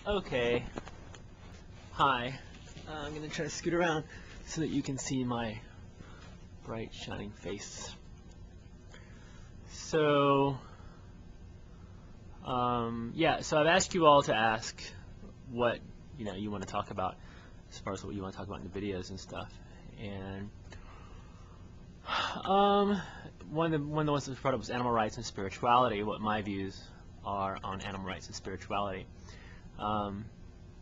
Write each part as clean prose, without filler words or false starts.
Okay. Hi. I'm going to try to scoot around so that you can see my bright shining face. So, so I've asked you all to ask what you want to talk about as far as what you want to talk about in the videos and stuff. And one of the ones that was brought up was animal rights and spirituality, what my views are on animal rights and spirituality.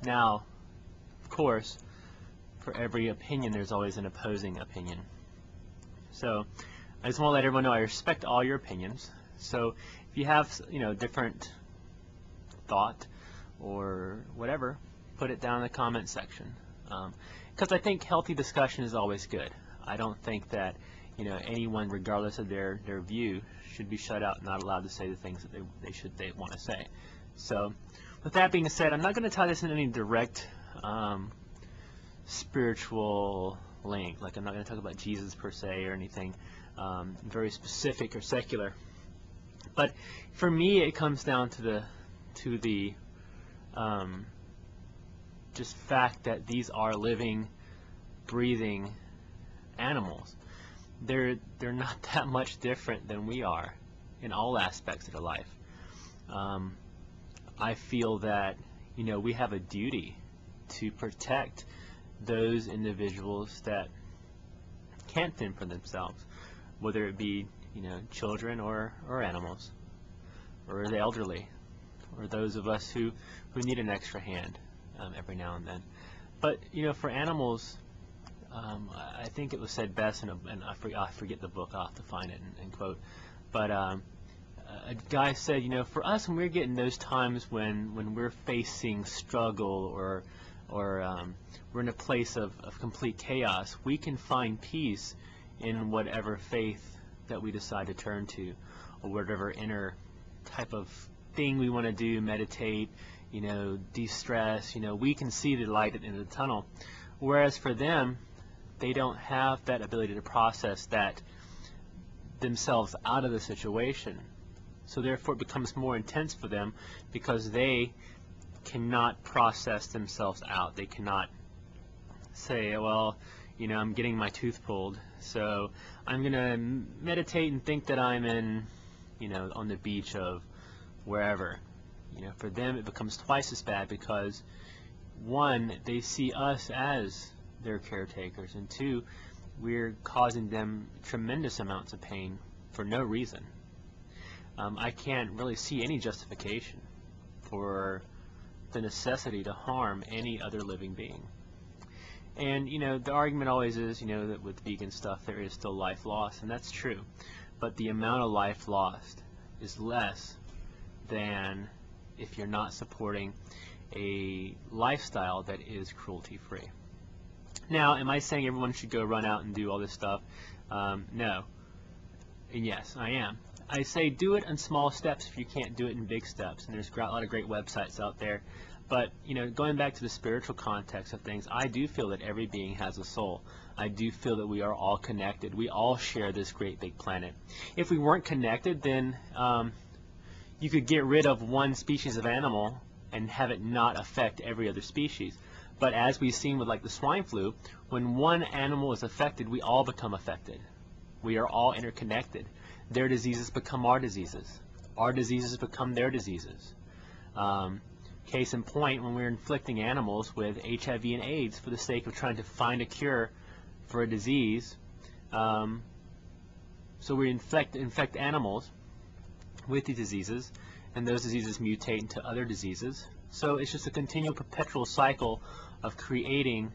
Now, of course, for every opinion there's always an opposing opinion. So I just want to let everyone know I respect all your opinions. So if you have different thought or whatever, put it down in the comment section, because I think healthy discussion is always good. I don't think that anyone, regardless of their view, should be shut out and not allowed to say the things that they want to say. So with that being said, I'm not going to tie this in any direct spiritual link. Like, I'm not going to talk about Jesus per se or anything very specific or secular. But for me, it comes down to the just fact that these are living, breathing animals. They're not that much different than we are in all aspects of their life. I feel that we have a duty to protect those individuals that can't fend for themselves, whether it be children or animals, or the elderly, or those of us who need an extra hand every now and then. But for animals, I think it was said best, and I forget the book, I'll have to find it and quote, but a guy said, for us, when we're getting those times when we're facing struggle or we're in a place of complete chaos, we can find peace in whatever faith that we decide to turn to, or whatever inner type of thing we want to do, meditate, de-stress. We can see the light at the end of the tunnel. Whereas for them, they don't have that ability to process that themselves out of the situation. So therefore it becomes more intense for them, because they cannot process themselves out. They cannot say, well, I'm getting my tooth pulled, so I'm going to meditate and think that I'm in, on the beach of wherever. For them it becomes twice as bad, because one, they see us as their caretakers, and two, we're causing them tremendous amounts of pain for no reason. I can't really see any justification for the necessity to harm any other living being. And the argument always is that with vegan stuff there is still life lost, and that's true, but the amount of life lost is less than if you're not supporting a lifestyle that is cruelty free. Now, am I saying everyone should go run out and do all this stuff? No. And yes, I am. I say do it in small steps if you can't do it in big steps, and there's a lot of great websites out there. But going back to the spiritual context of things, I do feel that every being has a soul. I do feel that we are all connected. We all share this great big planet. If we weren't connected, then you could get rid of one species of animal and have it not affect every other species. But as we've seen with like the swine flu, when one animal is affected, we all become affected. We are all interconnected. Their diseases become our diseases. Our diseases become their diseases. Case in point, when we're inflicting animals with HIV and AIDS for the sake of trying to find a cure for a disease, so we infect animals with these diseases, and those diseases mutate into other diseases. So it's just a continual, perpetual cycle of creating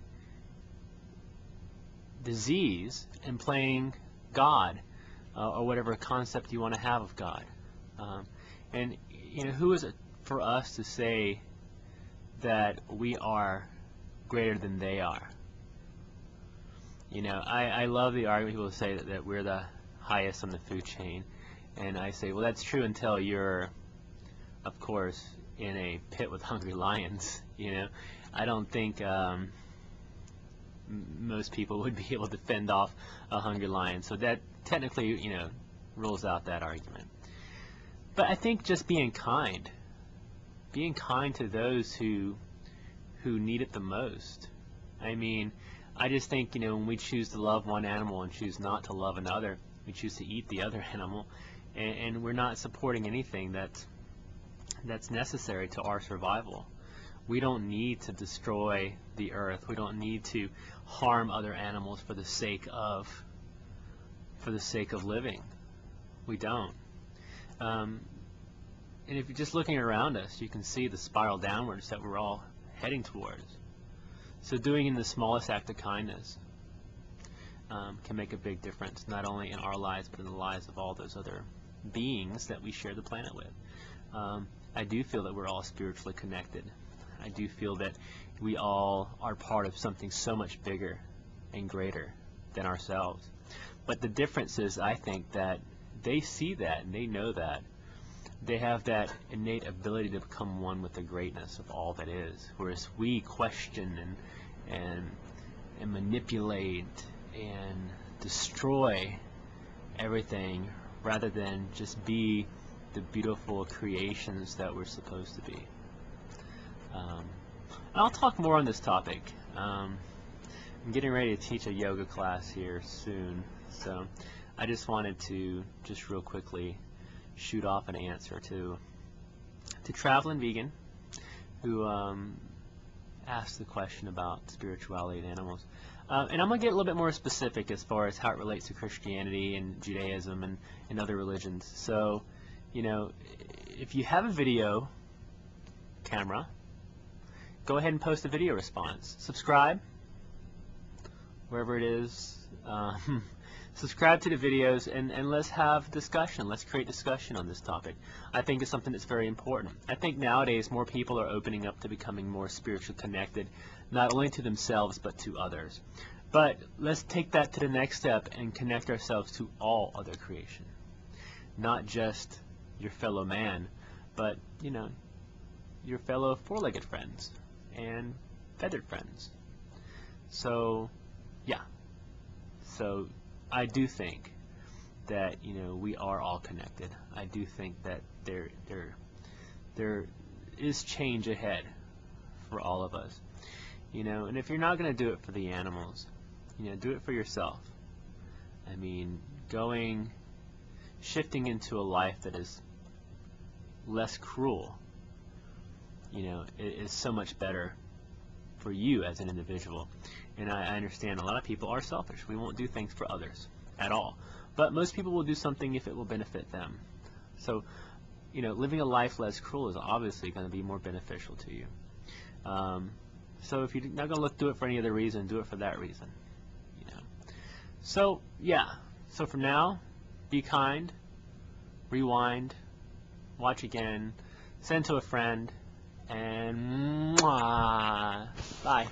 disease and playing God, or whatever concept you want to have of God. And who is it for us to say that we are greater than they are? I love the argument people say that we're the highest on the food chain, and I say, well, that's true until you're, of course, in a pit with hungry lions. I don't think most people would be able to fend off a hungry lion, so that technically rules out that argument. But I think just being kind being kind to those who need it the most. I mean, I just think, when we choose to love one animal and choose not to love another, we choose to eat the other animal, and we're not supporting anything that's necessary to our survival. We don't need to destroy the earth. We don't need to harm other animals for the sake of living. We don't. And if you're just looking around us, you can see the spiral downwards that we're all heading towards. So doing in the smallest act of kindness can make a big difference, not only in our lives, but in the lives of all those other beings that we share the planet with. I do feel that we're all spiritually connected. I do feel that we all are part of something so much bigger and greater than ourselves. But the difference is, I think, that they see that and they know that. They have that innate ability to become one with the greatness of all that is, whereas we question and manipulate and destroy everything rather than just be the beautiful creations that we're supposed to be. I'll talk more on this topic. I'm getting ready to teach a yoga class here soon, so I just wanted to just real quickly shoot off an answer to Traveling Vegan, who asked the question about spirituality and animals. And I'm going to get a little bit more specific as far as how it relates to Christianity and Judaism and other religions. So, if you have a video camera, go ahead and post a video response. Subscribe, wherever it is. Subscribe to the videos, and let's have discussion. Let's create discussion on this topic. I think it's something that's very important. I think nowadays more people are opening up to becoming more spiritually connected, not only to themselves but to others. But let's take that to the next step and connect ourselves to all other creation. Not just your fellow man, but, your fellow four-legged friends and feathered friends. So, yeah. So I do think that we are all connected. I do think that there is change ahead for all of us. And if you're not going to do it for the animals, do it for yourself. I mean, shifting into a life that is less cruel, is so much better for you as an individual. And I understand a lot of people are selfish. We won't do things for others at all. But most people will do something if it will benefit them. So, living a life less cruel is obviously going to be more beneficial to you. So if you're not going to do it for any other reason, do it for that reason. So, yeah. So for now, be kind, rewind, watch again, send to a friend, and mwah, bye.